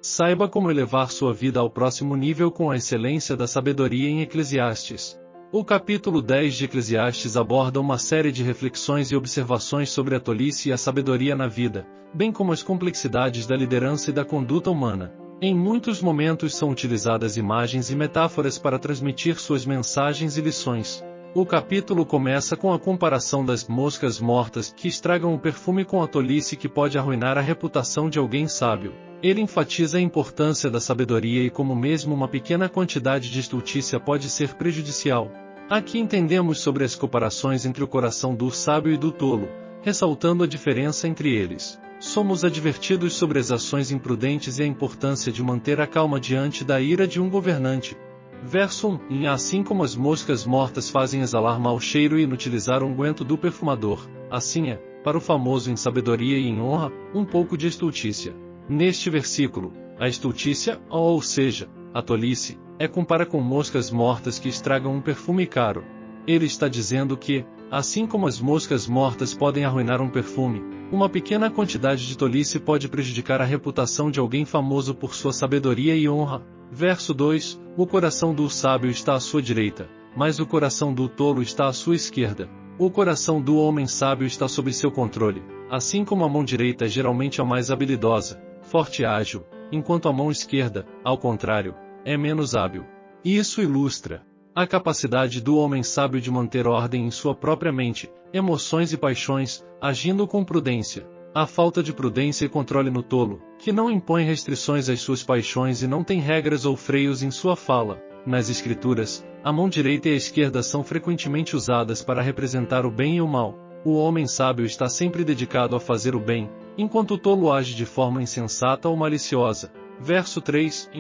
Saiba como elevar sua vida ao próximo nível com a excelência da sabedoria em Eclesiastes. O capítulo 10 de Eclesiastes aborda uma série de reflexões e observações sobre a tolice e a sabedoria na vida, bem como as complexidades da liderança e da conduta humana. Em muitos momentos são utilizadas imagens e metáforas para transmitir suas mensagens e lições. O capítulo começa com a comparação das moscas mortas que estragam o perfume com a tolice que pode arruinar a reputação de alguém sábio. Ele enfatiza a importância da sabedoria e como mesmo uma pequena quantidade de estultícia pode ser prejudicial. Aqui entendemos sobre as comparações entre o coração do sábio e do tolo, ressaltando a diferença entre eles. Somos advertidos sobre as ações imprudentes e a importância de manter a calma diante da ira de um governante. Verso 1. Assim como as moscas mortas fazem exalar mau cheiro e inutilizar o unguento do perfumador, assim é, para o famoso em sabedoria e em honra, um pouco de estultícia. Neste versículo, a estultícia, ou seja, a tolice, é compara com moscas mortas que estragam um perfume caro. Ele está dizendo que, assim como as moscas mortas podem arruinar um perfume, uma pequena quantidade de tolice pode prejudicar a reputação de alguém famoso por sua sabedoria e honra. Verso 2. O coração do sábio está à sua direita, mas o coração do tolo está à sua esquerda. O coração do homem sábio está sob seu controle, assim como a mão direita é geralmente a mais habilidosa, forte e ágil, enquanto a mão esquerda, ao contrário, é menos hábil. Isso ilustra a capacidade do homem sábio de manter ordem em sua própria mente, emoções e paixões, agindo com prudência. A falta de prudência e controle no tolo, que não impõe restrições às suas paixões e não tem regras ou freios em sua fala. Nas Escrituras, a mão direita e a esquerda são frequentemente usadas para representar o bem e o mal. O homem sábio está sempre dedicado a fazer o bem, enquanto o tolo age de forma insensata ou maliciosa. Verso 3.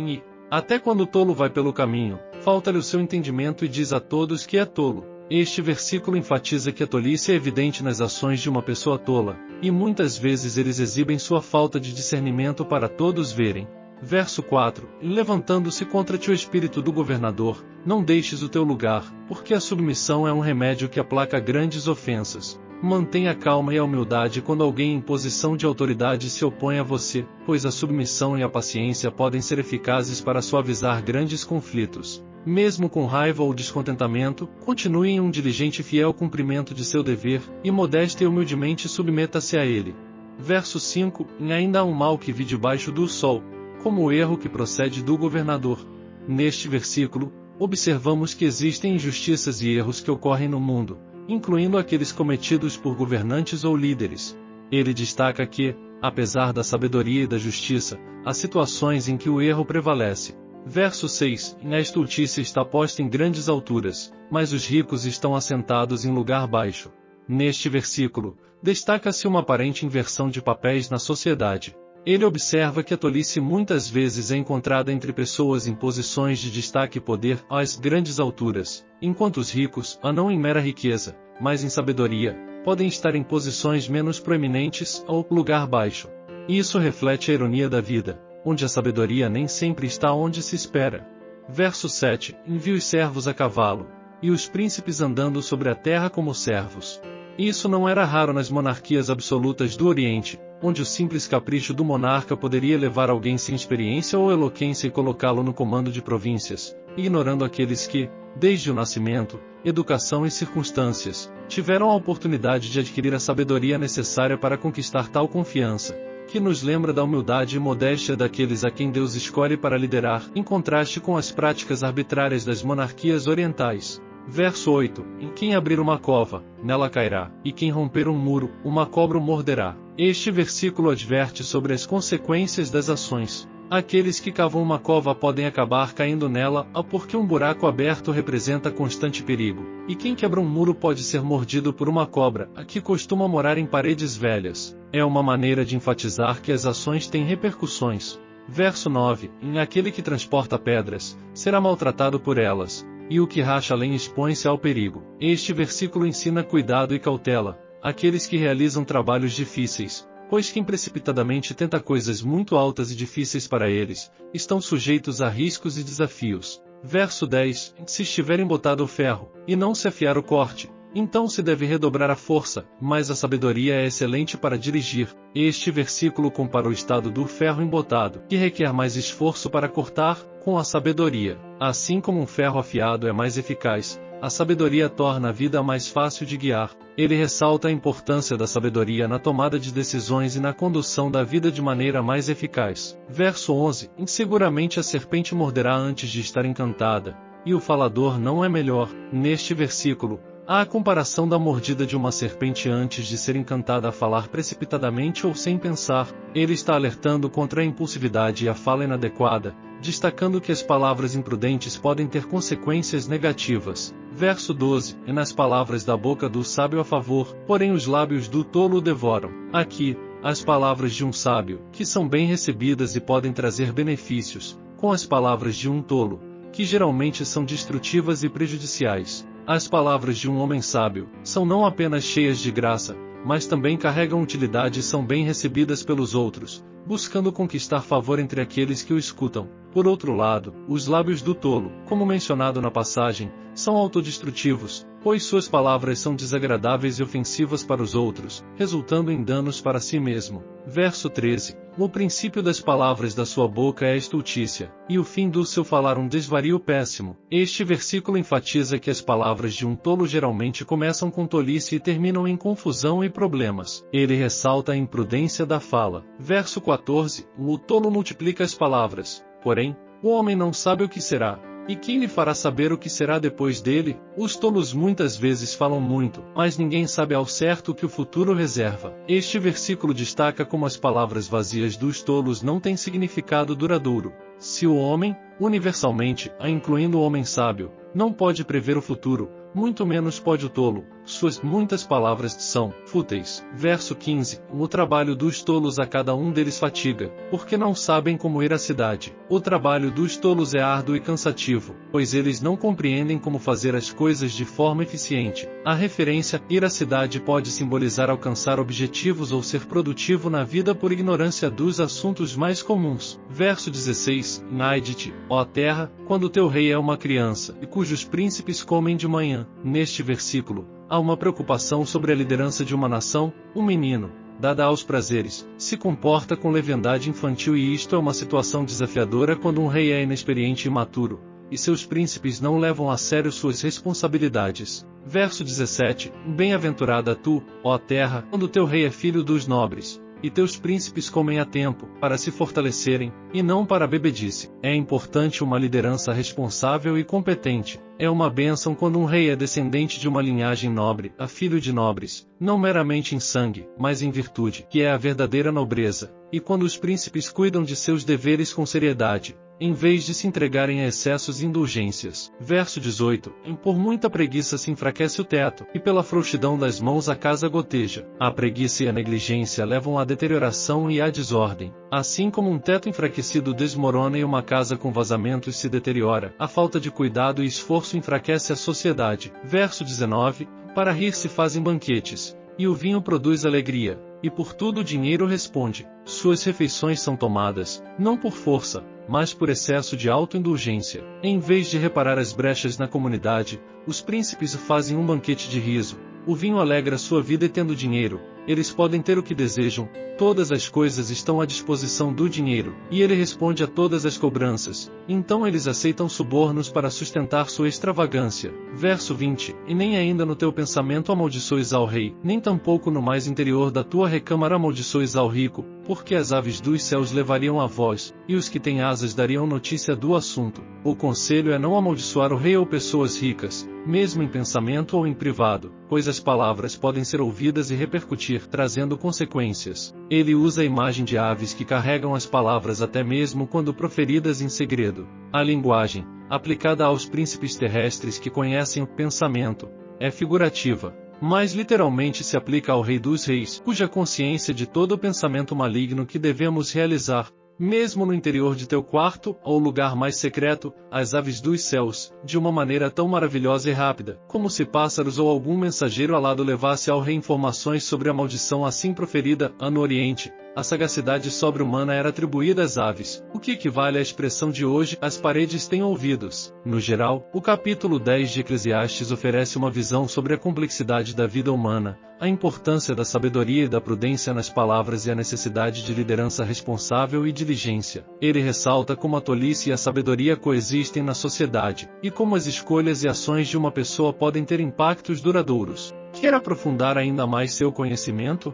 Até quando o tolo vai pelo caminho, falta-lhe o seu entendimento e diz a todos que é tolo. Este versículo enfatiza que a tolice é evidente nas ações de uma pessoa tola, e muitas vezes eles exibem sua falta de discernimento para todos verem. Verso 4. Levantando-se contra ti o espírito do governador, não deixes o teu lugar, porque a submissão é um remédio que aplaca grandes ofensas. Mantenha a calma e a humildade quando alguém em posição de autoridade se opõe a você, pois a submissão e a paciência podem ser eficazes para suavizar grandes conflitos. Mesmo com raiva ou descontentamento, continue em um diligente e fiel cumprimento de seu dever, e modesta e humildemente submeta-se a ele. Verso 5. Ainda há um mal que vi debaixo do sol, como o erro que procede do governador. Neste versículo, observamos que existem injustiças e erros que ocorrem no mundo, incluindo aqueles cometidos por governantes ou líderes. Ele destaca que, apesar da sabedoria e da justiça, há situações em que o erro prevalece. Verso 6. A estultícia está posta em grandes alturas, mas os ricos estão assentados em lugar baixo. Neste versículo, destaca-se uma aparente inversão de papéis na sociedade. Ele observa que a tolice muitas vezes é encontrada entre pessoas em posições de destaque e poder às grandes alturas, enquanto os ricos, não em mera riqueza, mas em sabedoria, podem estar em posições menos proeminentes ou lugar baixo. Isso reflete a ironia da vida, onde a sabedoria nem sempre está onde se espera. Verso 7. Vi os servos a cavalo, e os príncipes andando sobre a terra como servos. Isso não era raro nas monarquias absolutas do Oriente, onde o simples capricho do monarca poderia levar alguém sem experiência ou eloquência e colocá-lo no comando de províncias, ignorando aqueles que, desde o nascimento, educação e circunstâncias, tiveram a oportunidade de adquirir a sabedoria necessária para conquistar tal confiança, que nos lembra da humildade e modéstia daqueles a quem Deus escolhe para liderar, em contraste com as práticas arbitrárias das monarquias orientais. Verso 8. Quem abrir uma cova, nela cairá, e quem romper um muro, uma cobra o morderá. Este versículo adverte sobre as consequências das ações. Aqueles que cavam uma cova podem acabar caindo nela, porque um buraco aberto representa constante perigo, e quem quebra um muro pode ser mordido por uma cobra, que costuma morar em paredes velhas. É uma maneira de enfatizar que as ações têm repercussões. Verso 9. Aquele que transporta pedras, será maltratado por elas, e o que racha lenha expõe-se ao perigo. Este versículo ensina cuidado e cautela, àqueles que realizam trabalhos difíceis, pois quem precipitadamente tenta coisas muito altas e difíceis para eles, estão sujeitos a riscos e desafios. Verso 10. Se estiver embotado o ferro, e não se afiar o corte, então se deve redobrar a força, mas a sabedoria é excelente para dirigir. Este versículo compara o estado do ferro embotado, que requer mais esforço para cortar, com a sabedoria. Assim como um ferro afiado é mais eficaz, a sabedoria torna a vida mais fácil de guiar. Ele ressalta a importância da sabedoria na tomada de decisões e na condução da vida de maneira mais eficaz. Verso 11: Seguramente a serpente morderá antes de estar encantada, e o falador não é melhor. Neste versículo, há a comparação da mordida de uma serpente antes de ser encantada a falar precipitadamente ou sem pensar. Ele está alertando contra a impulsividade e a fala inadequada, destacando que as palavras imprudentes podem ter consequências negativas. Verso 12: E nas palavras da boca do sábio há favor, porém os lábios do tolo o devoram. Aqui, as palavras de um sábio, que são bem recebidas e podem trazer benefícios, com as palavras de um tolo, que geralmente são destrutivas e prejudiciais. As palavras de um homem sábio são não apenas cheias de graça, mas também carregam utilidade e são bem recebidas pelos outros, buscando conquistar favor entre aqueles que o escutam. Por outro lado, os lábios do tolo, como mencionado na passagem, são autodestrutivos, pois suas palavras são desagradáveis e ofensivas para os outros, resultando em danos para si mesmo. Verso 13: O princípio das palavras da sua boca é a estultícia, e o fim do seu falar um desvario péssimo. Este versículo enfatiza que as palavras de um tolo geralmente começam com tolice e terminam em confusão e problemas. Ele ressalta a imprudência da fala. Verso 14: O tolo multiplica as palavras, porém, o homem não sabe o que será. E quem lhe fará saber o que será depois dele? Os tolos muitas vezes falam muito, mas ninguém sabe ao certo o que o futuro reserva. Este versículo destaca como as palavras vazias dos tolos não têm significado duradouro. Se o homem, universalmente, incluindo o homem sábio, não pode prever o futuro, muito menos pode o tolo. Suas muitas palavras são fúteis. Verso 15: O trabalho dos tolos a cada um deles fatiga, porque não sabem como ir à cidade. O trabalho dos tolos é árduo e cansativo, pois eles não compreendem como fazer as coisas de forma eficiente. A referência ir à cidade pode simbolizar alcançar objetivos ou ser produtivo na vida por ignorância dos assuntos mais comuns. Verso 16: Naide-te, ó terra, quando teu rei é uma criança, e cujos príncipes comem de manhã. Neste versículo, há uma preocupação sobre a liderança de uma nação. Um menino, dada aos prazeres, se comporta com leviandade infantil, e isto é uma situação desafiadora quando um rei é inexperiente e imaturo, e seus príncipes não levam a sério suas responsabilidades. Verso 17: Bem-aventurada tu, ó terra, quando teu rei é filho dos nobres, e teus príncipes comem a tempo, para se fortalecerem, e não para a bebedice. É importante uma liderança responsável e competente. É uma bênção quando um rei é descendente de uma linhagem nobre, filho de nobres, não meramente em sangue, mas em virtude, que é a verdadeira nobreza, e quando os príncipes cuidam de seus deveres com seriedade, em vez de se entregarem a excessos e indulgências. Verso 18: Por muita preguiça se enfraquece o teto, e pela frouxidão das mãos a casa goteja. A preguiça e a negligência levam à deterioração e à desordem. Assim como um teto enfraquecido desmorona e uma casa com vazamentos se deteriora, a falta de cuidado e esforço enfraquece a sociedade. Verso 19: Para rir se fazem banquetes, e o vinho produz alegria, e por tudo o dinheiro responde. Suas refeições são tomadas, não por força, mas por excesso de autoindulgência. Em vez de reparar as brechas na comunidade, os príncipes fazem um banquete de riso. O vinho alegra sua vida, e tendo dinheiro, eles podem ter o que desejam. Todas as coisas estão à disposição do dinheiro, e ele responde a todas as cobranças. Então eles aceitam subornos para sustentar sua extravagância. Verso 20: E nem ainda no teu pensamento amaldiçoes ao rei, nem tampouco no mais interior da tua recâmara amaldiçoes ao rico, porque as aves dos céus levariam a voz, e os que têm asas dariam notícia do assunto. O conselho é não amaldiçoar o rei ou pessoas ricas, mesmo em pensamento ou em privado, pois as palavras podem ser ouvidas e repercutir, trazendo consequências. Ele usa a imagem de aves que carregam as palavras até mesmo quando proferidas em segredo. A linguagem, aplicada aos príncipes terrestres que conhecem o pensamento, é figurativa, mas literalmente se aplica ao Rei dos Reis, cuja consciência de todo o pensamento maligno que devemos realizar, mesmo no interior de teu quarto, ou lugar mais secreto, as aves dos céus, de uma maneira tão maravilhosa e rápida, como se pássaros ou algum mensageiro alado levasse ao rei informações sobre a maldição assim proferida. No Oriente, a sagacidade sobre-humana era atribuída às aves, o que equivale à expressão de hoje, as paredes têm ouvidos. No geral, o capítulo 10 de Eclesiastes oferece uma visão sobre a complexidade da vida humana, a importância da sabedoria e da prudência nas palavras e a necessidade de liderança responsável e diligência. Ele ressalta como a tolice e a sabedoria coexistem na sociedade, e como as escolhas e ações de uma pessoa podem ter impactos duradouros. Quer aprofundar ainda mais seu conhecimento?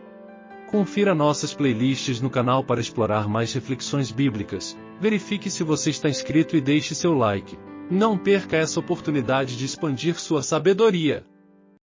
Confira nossas playlists no canal para explorar mais reflexões bíblicas. Verifique se você está inscrito e deixe seu like. Não perca essa oportunidade de expandir sua sabedoria.